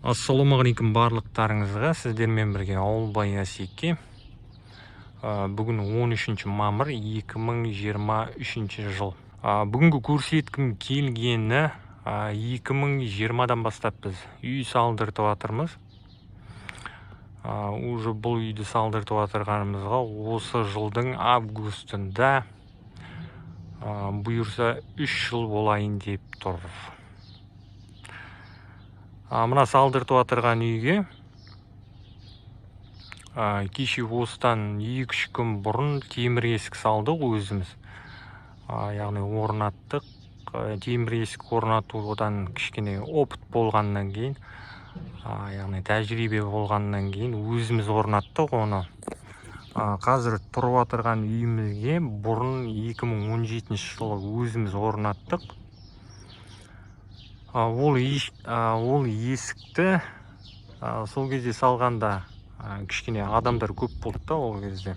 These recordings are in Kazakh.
Ассалаумағалейкум барлықтарыңызға, сіздермен бірге Ауылбай Асеке. Бүгін 13 мамыр 2023 жыл. Бүгінгі көрсеткім келгені 2020-дан бастап біз үй салдыртып жатырмыз. Уже бұл үйді салдыртып жатырғанымызға осы жылдың августында бұйырса 3 жыл болайын деп тұр. Мына салдыртып жатырған үйге кеше осыдан 2-3 күн бұрын темір есік салдық өзіміз. Яғни орнаттық. Темір есік орнатудан кішкене опыт болғаннан кейін, яғни тәжірибе болғаннан кейін өзіміз орнаттық оны. Қазір тұрып жатырған үйімізге бұрын 2017 жылы өзіміз орнаттық. Ол есікті сол кезде салғанда кішкене адамдар көп болды да ол кезде.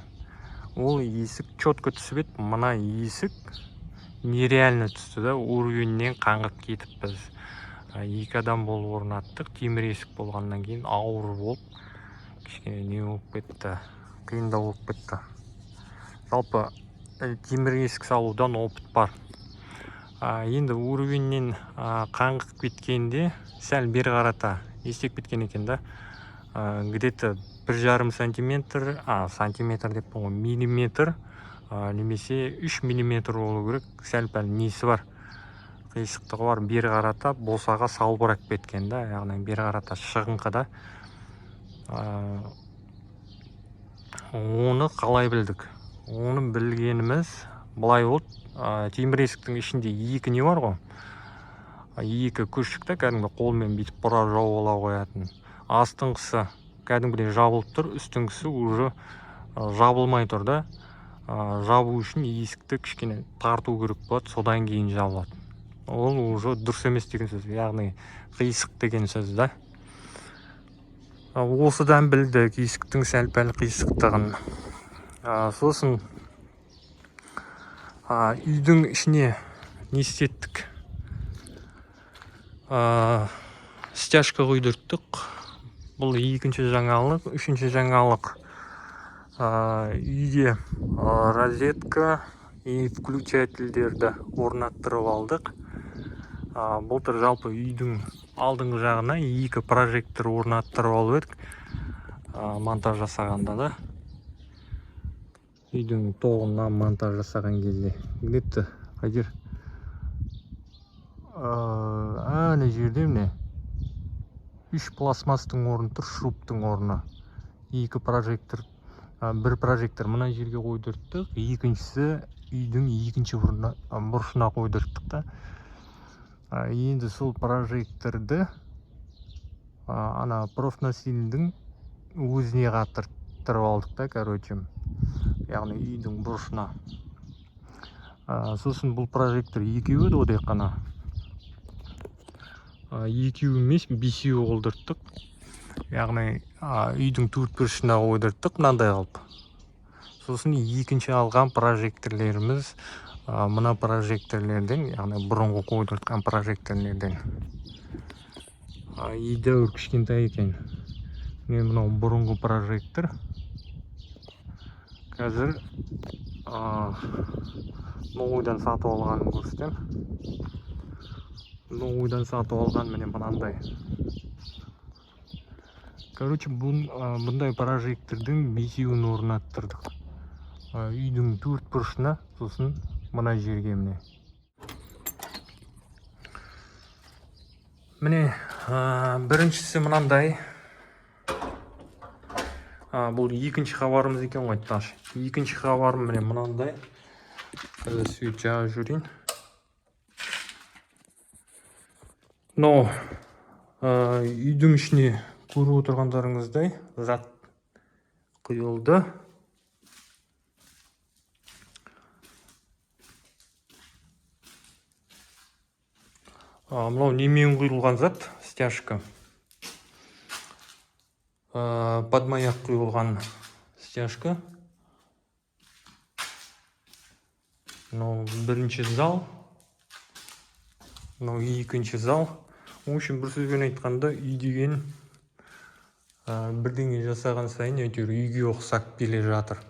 Ол есік четко түсіп еді. Мына есік нереально түсті да, уровеньнен қаңғып кетіп біз. 2 адам болып орнаттық. Темір есік болғаннан кейін ауыр болып, кішкене не болып кетті, қиындау болып кетті. Жалпы темір есік салудан опыт бар. Енді уровеньнен қаңғып кеткенде сәл бері қарата есек кеткен екен да. Где-то 1,5 сантиметр, сантиметр деп болған, миллиметр, немесе 3 миллиметр болу керек. Сәл-пәл несі бар, қисықтығы бар. Бері қарата босаға салбырап кеткен да, яғни бері қарата шығыңқыда. Оны қалай білдік? Оны білгеніміз былай болды. Темір есіктің ішінде 2 не бар ғой? 2 күршік та, кәдімгі қолмен бүйтіп бұра жауыла қоятын. Астыңғысы кәдімгідей жабылып тұр, үстіңгісі уже жабылмай тұр да. Жабу үшін есікті кішкене тарту керек болады, содан кейін жабылады. Ол уже дұрыс емес деген сөз, яғни қисық деген сөз да. Осыдан білдік есіктің сәл-пәл қисықтығын. Сосын үйдің ішіне не істеттік? Стяжка қойдырттық. Бұл 2-ші жаңалық. 3-ші жаңалық, үйге розетка и включательдерді орнаттырып алдық. Былтыр жалпы үйдің алдыңғы жағына 2 прожектор орнаттырып алып едік, монтаж жасағанда да. Үйдің тоғынан монтаж жасаған кезде. Где-то қайдер? Ана жерде міне 3 пластмастың орны тұр, шуруптың орны. 2 прожектор, 1 прожектор мына жерге қойдырттық, екіншісі үйдің 2-ші бұрышына қойдырттық та. Енді сол прожекторды ана профносильдің өзіне қатыртырып алдық та, короче. Яғни үйдің бұрышына. Сосын бұл прожектор 2 еді одай қана. 2 емес, 5 қолдырттық. Яғни үйдің төртбұрышына қойдырттық, мынандай қалып. Сосын 2-ші алған прожекторлеріміз мына прожекторлерден, яғни бұрынғы қойдыртқан прожекторлерден. Едәуір кішкентай екен. Мен мынау бұрынғы прожектор. Қазір новойдан сатып алғанын көрсетем. Новойдан сатып алған міне мынандай. Короче, бұндай прожектордың 5-ін орнаттырдық. Үйдің төртбұрышына, сосын мына жерге міне. Міне, біріншісі мынандай. Бұл 2-ші хабарымыз екен ғой, таш. 2-ші хабарым міне мынандай. Сөйт жаға жүрейін. Но үйдің ішіне көріп отырғандарыңыздай зат құйылды. Мынау немен құйылған зат? Стяжка. Подмаяк құйылған стяжка. Мынау 1-ші зал. Мынау 2-ші зал. В общем, бір сөзбен айтқанда, үй деген бірдеңе жасаған сайын әйтеуір үйге ұқсап келе жатыр.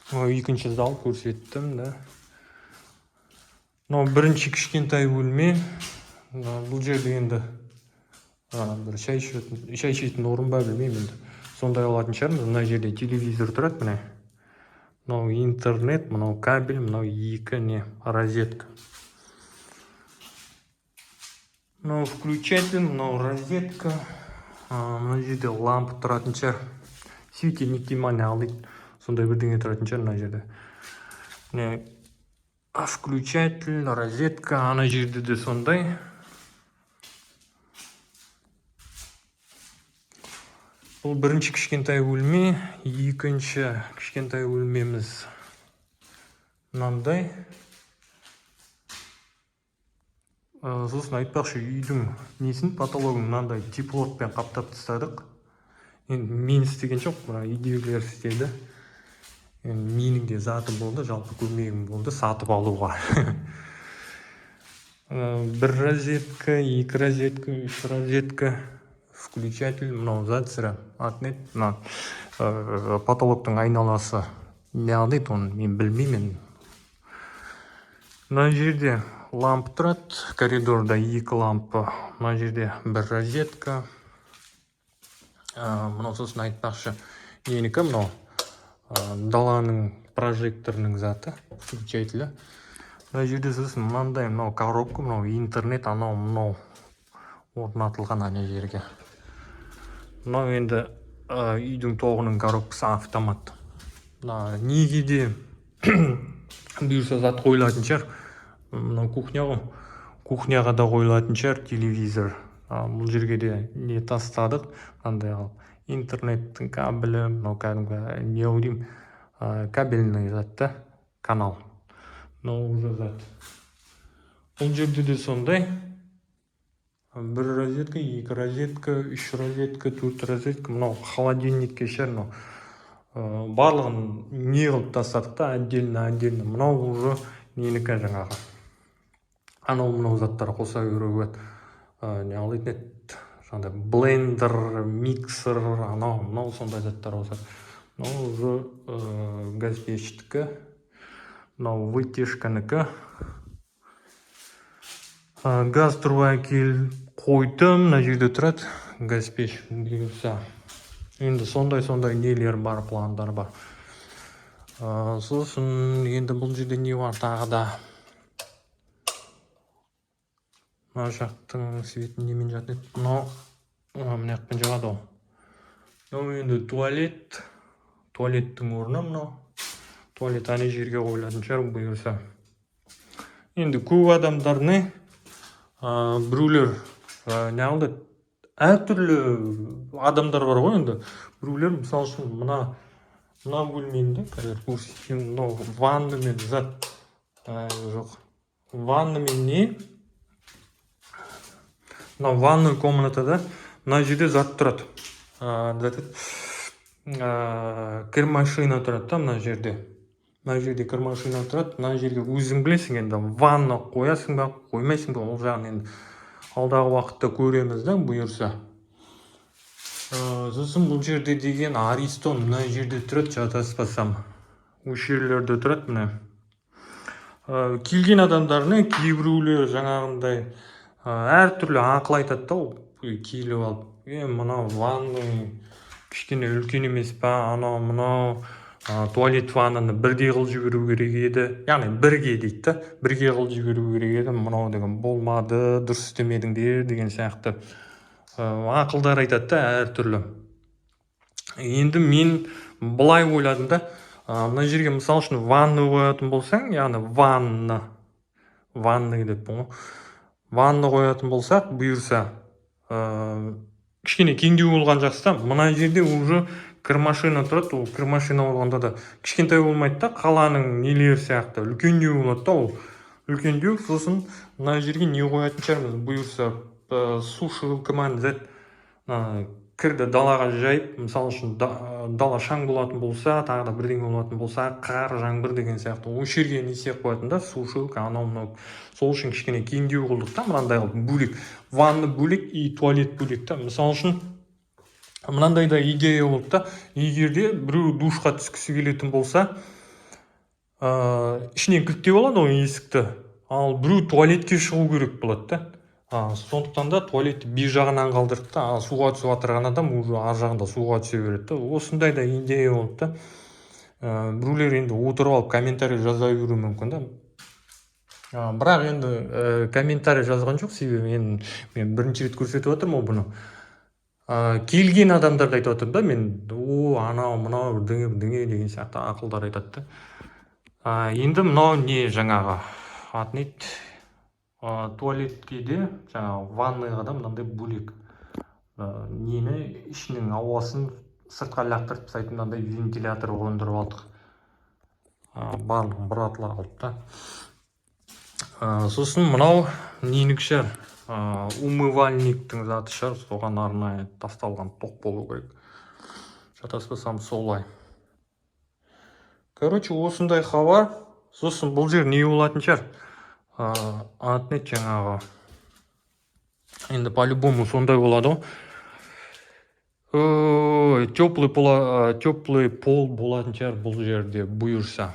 Екінші зал көрсеттім, да. Мынау бірінші кішкентай бөлме. Бұл жерде енді бір шай ішетін орын ба білмеймін енді. Сондай алатын шығармыз. Мына жерде телевизор тұрады, міне. Мынау интернет, мынау кабель, мынау екі розетка. Мынау включатель, мынау розетка. Мына жерде лампа тұратын шығар. Светильник деймін, алдық. Сондай бірдеңе тұратын шығар мына жерде. Міне включатель, розетка, ана жерде де сондай. Бұл бірінші кішкентай бөлме, екінші кішкентай бөлмеміз мынандай. Сосын айтпақшы, үйдің несін, потологын мынандай теплотпен қаптап тастадық. Енді мен істеген жоқ, үйдегілер істеді. Менің де заты болды, жалпы көмегім болды сатып алуға. Бір розетка, екі розетка, үш розетка, включатель, мынау зат сірі. Атнет, потолоктың айналасы не алдайды, оны мен білмеймін. Мына жерде лампа тұрады, коридорда екі лампа. Мына жерде бір розетка. Мынау сосын айтпақшы, енікі мынау даланың прожекторының заты, включателі. Мына жерде сосын мынандай, мынау коробка, мынау интернет, мынау орнатылған ана жерге. Мынау енді үйдің тоғының коробкасы автомат. Неге де бұйырса зат қойылатын шығар. Мынау кухня ғой. Кухняға да қойылатын шығар телевизор. Бұл жерге де не тастадық. Андай интернеттің кабелі, мынау кәдімгі не ойдым, кабельный затта, канал. Мынау уже зат. Бұл жерде де сондай. Бір розетка, екі розетка, үш розетка, төрт розетка. Мынау холодильникке шығар. Барлығын не қылып тастадық та, отдельно. Мынау уже ненікі жаңағы. Мынау заттар қоса көріп не алайтын еді. Жаңағыдай блендер, миксер, мынау сондай заттар қоса. Мынау уже газ пештікі. Мынау вытяжканікі. Газ труба қойдым, мына жерде тұрады газ пеш. Енді сондай нелер бар, пландар бар. Сосын енді бұл жерде не бар тағы да. Мына жақтың светін немен жатын еді. Мынау мына жақтан жағады ол. Мынау енді туалет. Туалеттің орны мынау. Туалет ана жерге қойылатын шығар бұйырса. Енді көп адамдарны біреулер не алды? Әртүрлі адамдар бар ғой енді. Біреулер мысалы үшін мына бөлмені көрсеткен, мынау ванна мен зат жоқ. Ванна мен не? Мына ванной комнатада мына жерде зат тұрады. Кір машина тұрады да мына жерде. Мына жерде кір машина тұрады. Мына жерге өзің білесің енді ванна қоясың ба, қоймайсың ба, ол жағын енді алдағы уақытта көреміз да бұйырса. Сосын бұл жерде деген Аристон мына жерде тұрады, жатаспасам. Осы жерлерде тұрады міне. Келген адамдарны кейбіреулер жаңағындай әртүрлі ақыл айтады да, келіп алып. Мынау ванна кішкене үлкен емес па, мынау туалет ваннаны бірдей қылып жіберу керек еді. Яғни бірге дейді да, бірге қылып жіберу керек еді. Мынау деген болмады, дұрыс істемедіңдер деген сияқты ақылдар айтады да әртүрлі. Енді мен былай ойладым да, мына жерге мысалы үшін ванна қоятын болсаң, яғни ванна деп бұл. Ванна қоятын болсақ, бұйырса кішкене кеңдеу болған жақсы. Мына жерде уже кір машина тұрады. Ол кір машина болғанда да кішкентай болмайды да, қаланың нелер сияқты үлкендеу болады да, ол үлкендеу. Сосын мына жерге не қоятын шығармыз, бұйырса су шығылкыман зат кірді далаға жайып, мысалы үшін дала шаң болатын болса, тағы да бірдеңе болатын болса, қар, жаңбыр деген сияқты осы жерге не істеп қоятын да, сушилка анау мынау. Сол үшін кішкене кеңдеу қылдық та, мынандай қылып бөлек, ванна бөлек и туалет бөлек та. Мысалы үшін мынандай да идея болды да, егер де біреу душқа түскісі келетін болса, ішінен кілттеп алады ғой есікті, ал біреу туалетке шығу керек болады да. Сондықтан да туалетті бер жағынан қалдырдық та, суға түсіп отырған адам уже ар жағында суға түсе береді да. Осындай да идея болды да. Біреулер енді отырып алып комментарий жаза беруі мүмкін да. Бірақ енді комментарий жазған жоқ, себебі мен бірінші рет көрсетіп отырмын бұны. Келген адамдарға айтып отырмын да, мен анау мынау бірдеңе деген сияқты ақылдар айтады да. Енді мынау не жаңағы атын еді, туалетке де жаңағы ванныйға да мынандай бөлек нені ішінің ауасын сыртқа лақтырып тастайтын мынандай вентилятор қондырып алдық. Барлығын бұратыла қалды да. Сосын мынау ненікі шығар, умывальниктің заты шығар, соған арнайы тасталған тоқ болу керек. Шатаспасам солай. Короче, осындай хабар. Сосын бұл жер не болатын шығар, атын еді жаңағы, енді по-любому сондай болады ғой. Теплый пол болатын шығар бұл жерде бұйырса.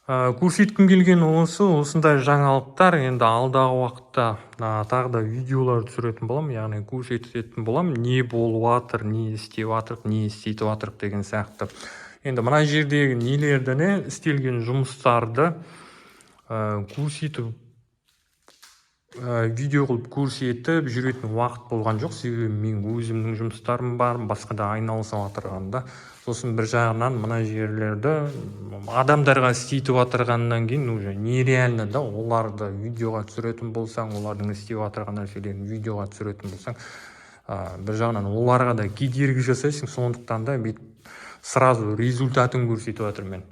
Көрсеткім келген осындай жаңалықтар. Енді алдағы уақытта тағы да видеолар түсіретін болам, яғни көрсететін болам, не болып жатыр, не істеп жатырық, не істетіп жатырық деген сияқты. Енді мына жердегі нелерді, істелген жұмыстарды көрсетіп, видео қылып көрсетіп жүретін уақыт болған жоқ, себебі мен өзімнің жұмыстарым бар, басқа да айналысып жатырғанда. Сосын бір жағынан мына жерлерді адамдарға істетіп жатырғаннан кейін уже нереально да, оларды видеоға түсіретін болсаң, олардың істеп жатырған нәрселерін видеоға түсіретін болсаң, бір жағынан оларға да кедергі жасайсың, сондықтан да сразу результатын көрсетіп жатырмын мен.